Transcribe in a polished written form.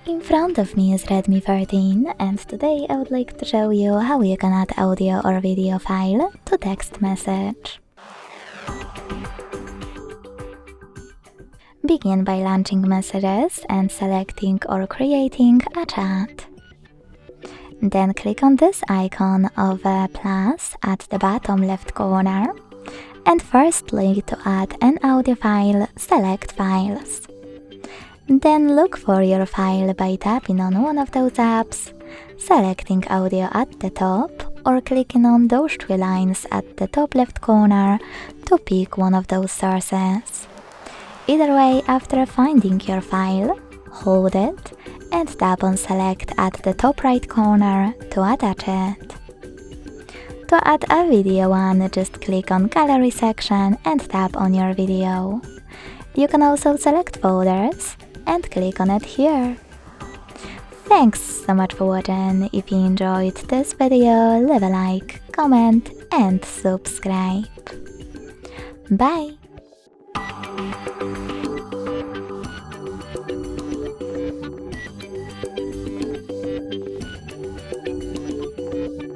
In front of me is Redmi 13 and today I would like to show you how you can add audio or video file to text message. Begin by launching messages and selecting or creating a chat. Then click on this icon of a plus at the bottom left corner and firstly to add an audio file, select Files. Then look for your file by tapping on one of those apps, selecting audio at the top or clicking on those three lines at the top left corner to pick one of those sources. Either way, after finding your file, hold it and tap on Select at the top right corner to attach it. To add a video one, just click on Gallery section and tap on your video. You can also select folders and click on it here. Thanks so much for watching. If you enjoyed this video, leave a like, comment and subscribe. Bye!